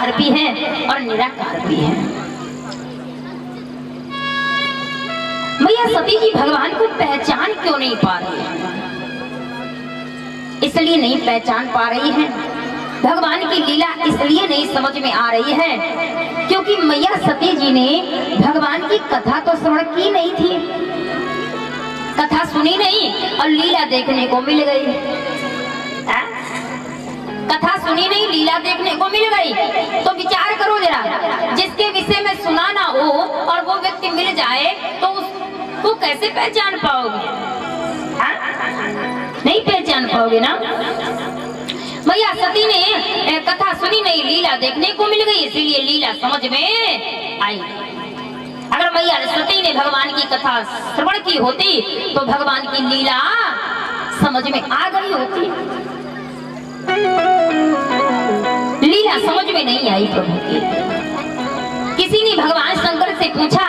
साकार भी हैं और निराकार भी हैं। मैया सती जी भगवान को पहचान क्यों नहीं पा रही है? इसलिए नहीं पहचान पा रही है, भगवान की लीला इसलिए नहीं समझ में आ रही है क्योंकि मैया सती जी ने भगवान की कथा तो श्रवण की नहीं थी, कथा सुनी नहीं और लीला देखने को मिल गई। कथा सुनी नहीं, लीला देखने को मिल गई। तो विचार करो जरा, जिसके विषय में सुना ना हो और वो व्यक्ति मिल जाए तो उसको कैसे पहचान पाओगे? नहीं पहचान पाओगे ना। मैया सती ने कथा सुनी नहीं, लीला देखने को मिल गई, इसीलिए लीला समझ में आई। अगर मैया सती ने भगवान की कथा श्रवण की होती तो भगवान की लीला समझ में आ गई होती। लीला समझ में नहीं आई प्रभु की। किसी ने भगवान शंकर से पूछा,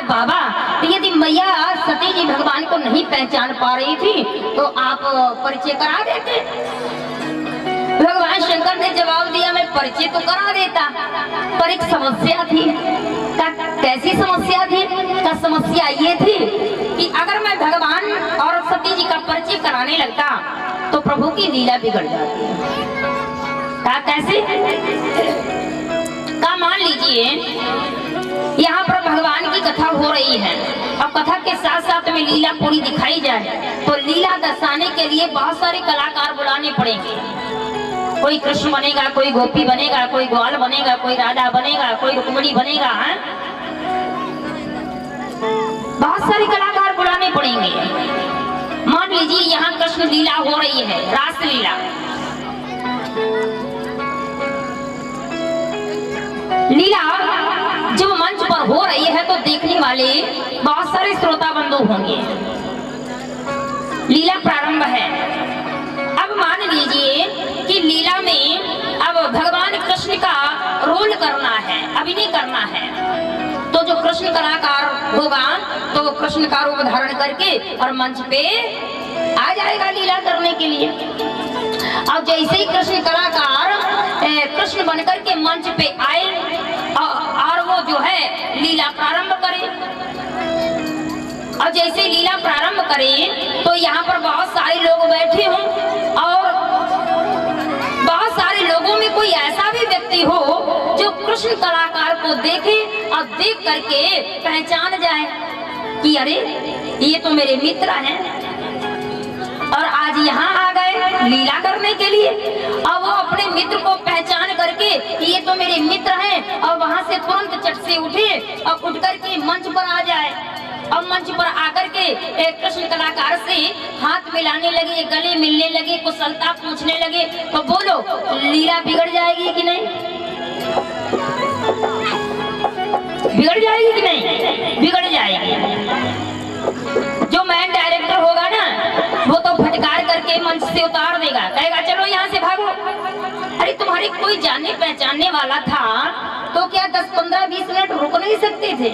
बाबा यदि मैया सती जी भगवान को नहीं पहचान पा रही थी तो आप परिचय करा देते। भगवान शंकर ने जवाब दिया, मैं परिचय तो करा देता पर एक समस्या थी। कैसी समस्या थी? का समस्या ये थी कि अगर मैं भगवान और सती जी का परिचय कराने लगता तो प्रभु की लीला बिगड़ जाती। का कैसे? का मान लीजिए यहाँ पर भगवान की कथा हो रही है और कथा के साथ साथ में लीला पूरी दिखाई जाए तो लीला दर्शाने के लिए बहुत सारे कलाकार बुलाने पड़ेंगे। कोई कृष्ण बनेगा, कोई गोपी बनेगा, कोई ग्वाल बनेगा, कोई राधा बनेगा, कोई रुक्मिणी बनेगा। बहुत सारे कलाकार बुलाने पड़ेंगे। मान लीजिए यहाँ कृष्ण लीला हो रही है, रास लीला। लीला जब मंच पर हो रही है तो देखने वाले बहुत सारे श्रोता बंधु होंगे। लीला प्रारंभ है। अब मान लीजिए कि लीला में अब भगवान कृष्ण का रोल करना है, अभिनय करना है, तो जो कृष्ण कलाकार होगा तो वो कृष्ण का रूप धारण करके और मंच पे आ जाएगा लीला करने के लिए। और जैसे ही कृष्ण कलाकार कृष्ण बनकर के मंच पे आए और वो जो है लीला प्रारंभ करे, और जैसे लीला प्रारंभ करे तो यहाँ पर बहुत सारे लोग बैठे हों और बहुत सारे लोगों में कोई ऐसा भी व्यक्ति हो जो कृष्ण कलाकार को देखे और देख करके पहचान जाए कि अरे ये तो मेरे मित्र हैं और आज यहाँ आ गए लीला करने के लिए। और वो अपने मित्र को पहचान करके ये तो मेरे मित्र हैं और वहां से तुरंत चट से उठे और उठ करके मंच पर आ जाए और मंच पर आकर के कृष्ण कलाकार से हाथ मिलाने लगे, गले मिलने लगे, कुशलता पूछने लगे। तो बोलो लीला बिगड़ जाएगी कि नहीं? बिगड़ जाएगी कि नहीं? बिगड़ जाएगी। जो मैन डायरेक्टर होगा ना वो तो फटकार करके मंच से उतार देगा, कहेगा चलो यहाँ से भागो। अरे तुम्हारे कोई जानने पहचानने वाला था तो क्या 10, 15, 20 मिनट रुक नहीं सकते थे?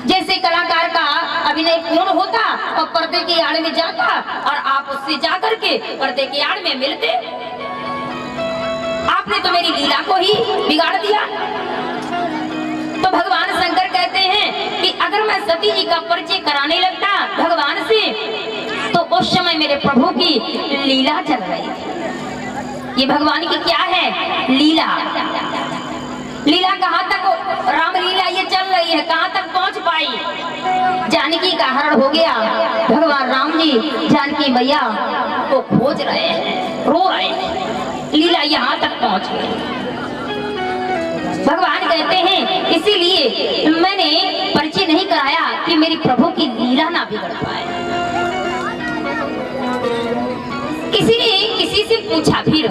जैसे कलाकार का अभिनय पूर्ण होता और पर्दे की आड़ में जाता और आप उससे जाकर के पर्दे की आड़ में मिलते। आपने तो मेरी लीला को ही बिगाड़ दिया। तो भगवान शंकर कहते हैं कि अगर मैं सती जी का परिचय कराने लगता भगवान से तो उस समय मेरे प्रभु की लीला चल रही थी। ये भगवान की क्या है? लीला। लीला कहाँ तक राम लीला ये चल रही है, कहाँ तक पहुँच पाई? जानकी का हरण हो गया, भगवान राम जी जानकी मैया को खोज रहे हैं, रो रहे हैं, लीला यहाँ तक पहुँच गई। भगवान कहते हैं इसीलिए मैंने परिचय नहीं कराया कि मेरी प्रभु की लीला ना बिगड़ पाए। किसी ने किसी से पूछा फिर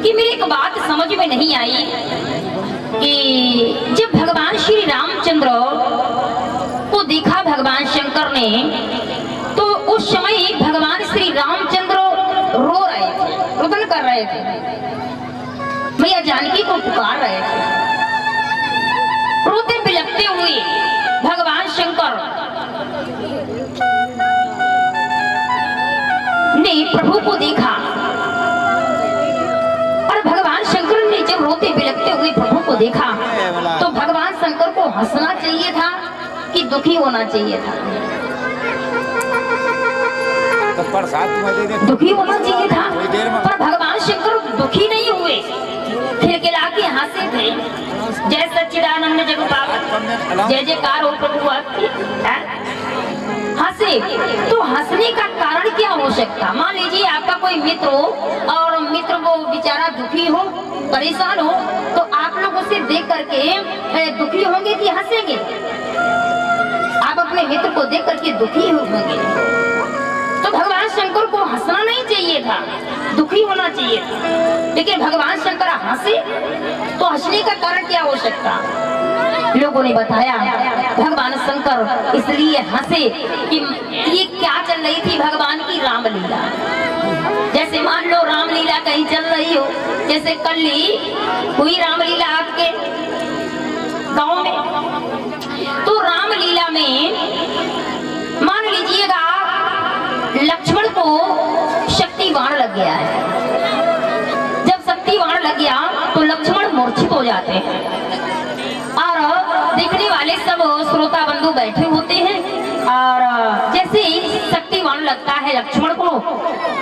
कि मेरी एक बात समझ में नहीं आई कि जब भगवान श्री रामचंद्र को देखा भगवान शंकर ने तो उस समय भगवान श्री रामचंद्र रो रहे थे, रुदन कर रहे थे, मैया जानकी को पुकार रहे थे। रोते बिलखते हुए भगवान शंकर ने प्रभु को देखा और भगवान शंकर रोते बिलखते हुए प्रभु को देखा तो भगवान शंकर को हंसना चाहिए था कि दुखी होना चाहिए था? तो दुखी होना चाहिए था, पर भगवान शंकर दुखी नहीं हुए, खिलखिला के हंसे थे। जय सच्चिदानंद जगत जय जयकार हो प्रभु आपकी। हंसे तो हंसने का कारण क्या हो सकता? मान लीजिए आपका कोई मित्र हो और मित्र वो बेचारा दुखी हो, परेशान हो, तो आप लोग उसे देख करके दुखी होंगे कि हंसेंगे? आप अपने मित्र को देख करके दुखी होंगे। तो भगवान शंकर को हंसना नहीं चाहिए था, दुखी होना चाहिए था। लेकिन भगवान शंकर हंसे तो हंसने का कारण क्या हो सकता? लोगों ने बताया भगवान शंकर इसलिए हंसे कि ये क्या चल रही थी भगवान की रामलीला। जैसे मान लो रामलीला कहीं चल रही हो, जैसे कल ही हुई रामलीला आपके गांव में, तो रामलीला में मान लीजिएगा लक्ष्मण को शक्ति बाण लग गया है। जब शक्ति बाण लग गया तो लक्ष्मण मूर्छित हो जाते हैं और देखने वाले सब श्रोता बंधु बैठे होते हैं और जैसे ही शक्ति बाण लगता है लक्ष्मण को,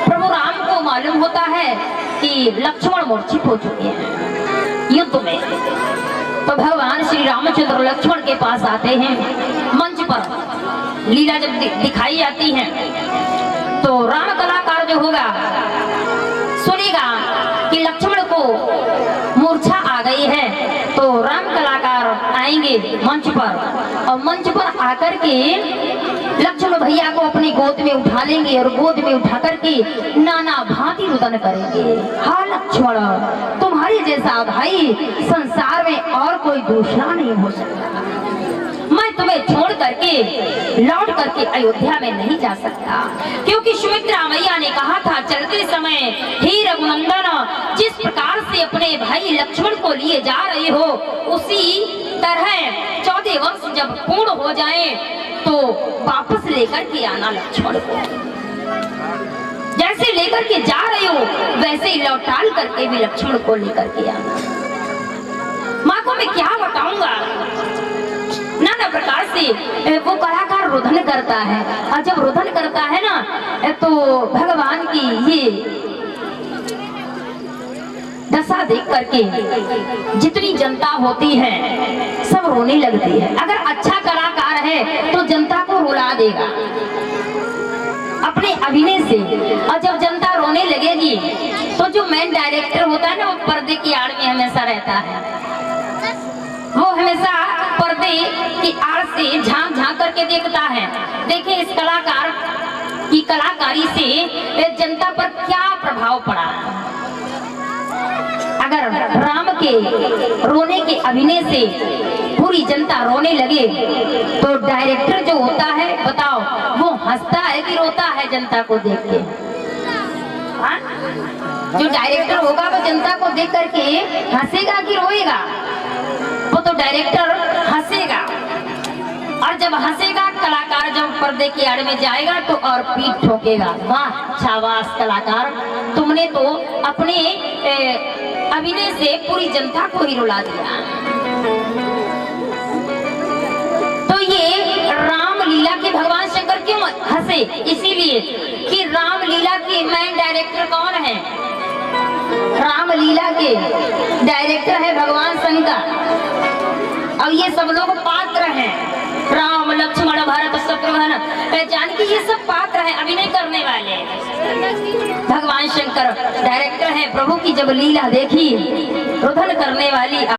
प्रभु राम को मालूम होता है कि लक्ष्मण मूर्छित हो चुके हैं युद्ध में। तो भगवान श्री रामचंद्र लक्ष्मण के पास आते हैं। मंच पर लीला जब दिखाई जाती है तो राम कलाकार जो होगा सुनेगा कि लक्ष्मण को मूर्छा आ गई है, तो राम कलाकार आएंगे मंच पर और मंच पर आकर के लक्ष्मण भैया को अपनी गोद में उठा लेंगे और गोद में उठा करके नाना भांति रुदन करेंगे। हाँ लक्ष्मण, तुम्हारे जैसा भाई संसार में और कोई दूसरा नहीं हो सकता। मैं तुम्हें छोड़ करके लौट करके अयोध्या में नहीं जा सकता, क्योंकि सुमित्रा मैया ने कहा था चलते समय हे रघुनंदन, जिस प्रकार से अपने भाई लक्ष्मण को लिए जा रहे हो उसी तरह 14 वर्ष जब पूर्ण हो जाए तो वापस लेकर के आना लक्ष्मण को। जैसे लेकर के जा रहे हो वैसे ही लौटाल करके भी लक्ष्मण को लेकर के आना। माँ को मैं क्या बताऊंगा, नाना प्रकार से वो कलाकार रुदन करता है और जब रुदन करता है ना तो भगवान की ये दशा देख करके जितनी जनता होती है सब रोने लगती है। अगर अच्छा कलाकार है तो जनता को रुला देगा अपने अभिनय से, और जब जनता रोने लगेगी तो जो मेन डायरेक्टर होता है ना वो पर्दे की आड़ में हमेशा रहता है, वो हमेशा पर्दे की आड़ से झांक झांक करके देखता है। देखिए इस कलाकार की कलाकारी से जनता पर क्या प्रभाव पड़ा। अगर राम के रोने के अभिनय से पूरी जनता रोने लगे तो डायरेक्टर जो होता है बताओ वो हंसता है कि रोता है जनता को देख के? जो डायरेक्टर होगा वो जनता को देख करके हंसेगा कि रोएगा? वो तो डायरेक्टर हंसेगा, और जब हंसेगा कलाकार जब पर्दे की आड़ में जाएगा तो और पीठ ठोकेगा। वाह शाबाश कलाकार, तुमने तो अपने अभिनय से पूरी जनता को ही रुला दिया। तो ये रामलीला के भगवान शंकर क्यों हंसे? इसीलिए कि रामलीला के मेन डायरेक्टर कौन है? रामलीला के डायरेक्टर है भगवान शंकर, और ये सब लोग पात्र हैं, राम लक्ष्मण भरत शत्रुघ्न जानकी, ये सब पात्र हैं, अभिनय करने वाले। भगवान शंकर डायरेक्टर हैं। प्रभु की जब लीला देखी रुदन करने वाली